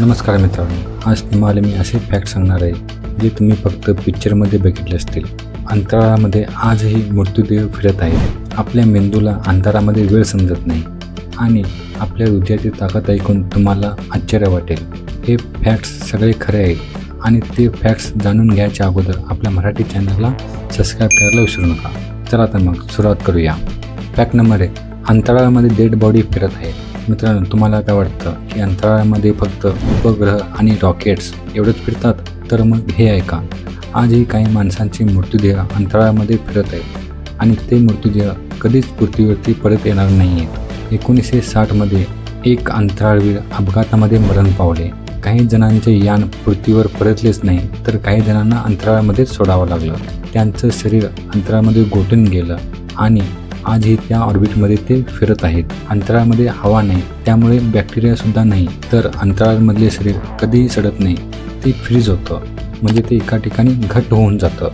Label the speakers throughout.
Speaker 1: नमस्कार मित्रांनो, आज तुम्हाला मी असे फॅक्ट सांगणार आहे जे तुम्ही फक्त पिक्चरमध्ये बघितले असतील। अंतराळामध्ये आजही मृत्यूदेह फिरत आहेत। आपल्या मेंदूला अंधारामध्ये वेळ समजत नाही आणि आपल्या हृदयाची ताकद ऐकून तुम्हाला आश्चर्य वाटेल। हे फॅक्ट्स सगळे खरे आहेत आणि ते फॅक्ट्स जाणून घ्यायच्या अगोदर आपल्या मराठी चॅनलला सबस्क्राईब करायला विसरू नका। चला तर मग सुरुवात करूया। फॅक्ट नंबर 1, अंतराळामध्ये डेड बॉडी फिरत आहे। मित्रांनो, तुम्हाला काय वाटतं की अंतराळामध्ये फक्त उपग्रह आणि रॉकेट्स एवढेच फिरतात? तर मग हे ऐका, आजही काही माणसांचे मृत्यूदेह अंतराळामध्ये फिरत आहेत आणि ते मृत्यूदेह कधीच पृथ्वीवरती परत येणार नाही आहेत। 1960मध्ये एक अंतराळवीर अपघातामध्ये मरण पावले। काही जणांचे यान पृथ्वीवर परतलेच नाही तर काही जणांना अंतराळामध्येच सोडावं लागलं। त्यांचं शरीर अंतराळामध्ये गोठून गेलं आणि आजही त्या ऑर्बिटमध्ये ते फिरत आहेत। अंतराळामध्ये हवा नाही, त्यामुळे बॅक्टेरियासुद्धा नाही, तर अंतराळामधले शरीर कधीही सडत नाही, ते फ्रीज होतं, म्हणजे ते एका ठिकाणी घट्ट होऊन जातं।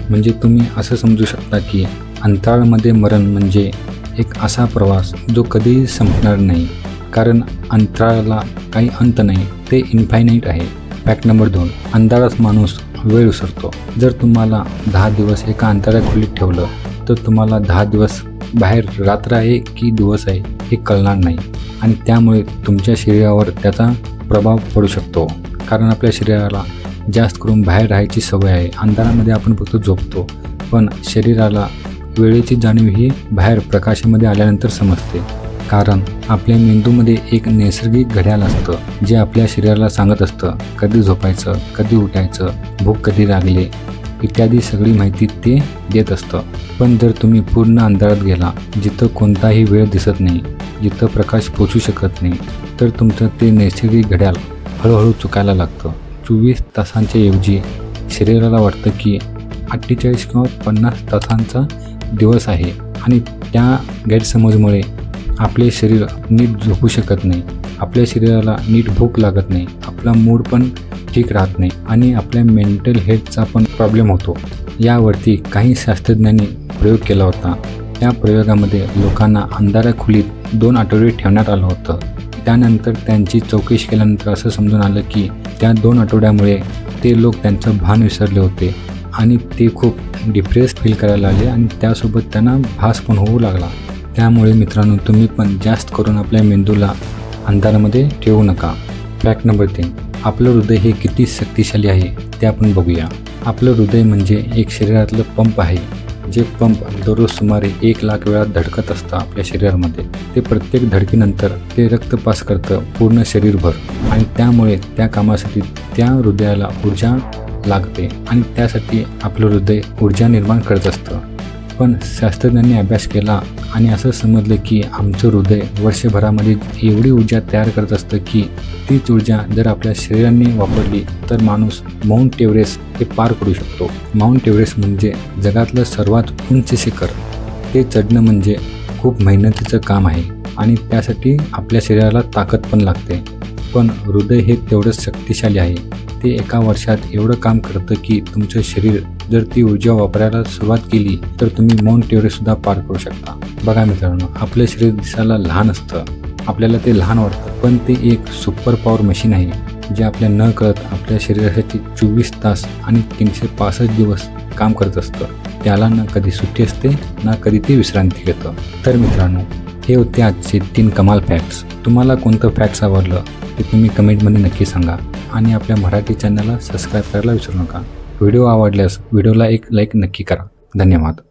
Speaker 1: म्हणजे तुम्ही असं समजू शकता की अंतराळामध्ये मरण म्हणजे एक असा प्रवास जो कधीही संपणार नाही, कारण अंतराळाला काही अंत नाही, ते इन्फायनाईट आहे। फॅक्ट नंबर 2, अंधारात माणूस वेळ विसरतो। जर तुम्हाला 10 दिवस एका अंतराळ खोलीत ठेवलं तर तुम्हाला 10 दिवस बाहेर रात्र आहे की दिवस आहे हे कळणार नाही आणि त्यामुळे तुमच्या शरीरावर त्याचा प्रभाव पडू शकतो, कारण आपल्या शरीराला जास्त करून बाहेर राहायची सवय आहे। अंधारामध्ये आपण फक्त झोपतो, पण शरीराला वेळेची जाणीव ही बाहेर प्रकाशामध्ये आल्यानंतर समजते, कारण आपल्या मेंदूमध्ये एक नैसर्गिक घड्याळ असतं जे आपल्या शरीराला सांगत असतं कधी झोपायचं, कधी उठायचं, भूक कधी लागली इत्यादी सगळी माहिती ते देत असतं। पण जर तुम्ही पूर्ण अंधारात गेला, जिथं कोणताही वेळ दिसत नाही, जिथं प्रकाश पोचू शकत नाही, तर तुमचं ते नैसर्गिक घड्याळ हळूहळू चुकायला लागतं। 24 तासांच्या ऐवजी शरीराला वाटतं की 48 किंवा 50 तासांचा दिवस आहे आणि त्या गैरसमजमुळे आपले शरीर नीट झोपू शकत नाही, आपल्या शरीराला नीट भूक लागत नाही, आपला मूड पण ठीक राहत नाही आणि आपल्या मेंटल हेल्थचा पण प्रॉब्लेम होतो। यावरती काही शास्त्रज्ञांनी प्रयोग केला होता। त्या प्रयोगामध्ये लोकांना अंधाऱ्या खोलीत 2 आठवडे ठेवण्यात आलं होतं। त्यानंतर त्यांची चौकशी केल्यानंतर असं समजून आलं की त्या 2 आठवड्यामुळे ते लोक त्यांचं भान विसरले होते आणि ते खूप डिप्रेस फील करायला लागले आणि त्यासोबत त्यांना भास पण होऊ लागला। त्यामुळे मित्रांनो, तुम्ही पण जास्त करून आपल्या मेंदूला अंधारामध्ये ठेवू नका। फॅक्ट नंबर 3, आपलं हृदय हे किती शक्तिशाली आहे ते आपण बघूया। आपलं हृदय म्हणजे एक शरीरातलं पंप आहे, जे पंप दररोज सुमारे 1 लाख वेळा धडकत असतं आपल्या शरीरामध्ये। ते प्रत्येक धडकीनंतर ते रक्त पास करतं पूर्ण शरीरभर आणि त्यामुळे त्या कामासाठी त्या हृदयाला ऊर्जा लागते आणि त्यासाठी आपलं हृदय ऊर्जा निर्माण करत असतं। पण शास्त्रज्ञांनी अभ्यास केला आणि असं समजलं की आमचं हृदय वर्षभरामध्ये एवढी ऊर्जा तयार करत असतं की तीच ऊर्जा जर आपल्या शरीराने वापरली तर माणूस माउंट एव्हरेस्ट हे पार करू शकतो। माउंट एव्हरेस्ट म्हणजे जगातलं सर्वात उंच शिखर, ते चढणं म्हणजे खूप मेहनतीचं काम आहे आणि त्यासाठी आपल्या शरीराला ताकद पण लागते। पण हृदय हे तेवढंच शक्तिशाली आहे, ते एका वर्षात एवढं काम करतं की तुमचं शरीर जर ती ऊर्जा वापरायला सुरुवात केली तर तुम्ही माउंट एव्हरेस्टसुद्धा पार करू शकता। बघा मित्रांनो, आपलं शरीर दिसायला लहान असतं, आपल्याला ते लहान वाटतं, पण ते एक सुपर पॉवर मशीन आहे जे आपल्या न कळत आपल्या शरीरासाठी 24 तास आणि 365 दिवस काम करत असतं। त्याला ना कधी सुट्टी असते ना कधी ते विश्रांती घेतं। तर मित्रांनो, हे होते आजचे 3 कमाल फॅक्ट्स। तुम्हाला कोणतं फॅक्ट्स आवडलं ते तुम्ही कमेंटमध्ये नक्की सांगा आणि आपल्या मराठी चॅनलला सबस्क्राईब करायला विसरू नका। व्हिडिओ आवडल्यास व्हिडिओला एक लाईक नक्की करा। धन्यवाद।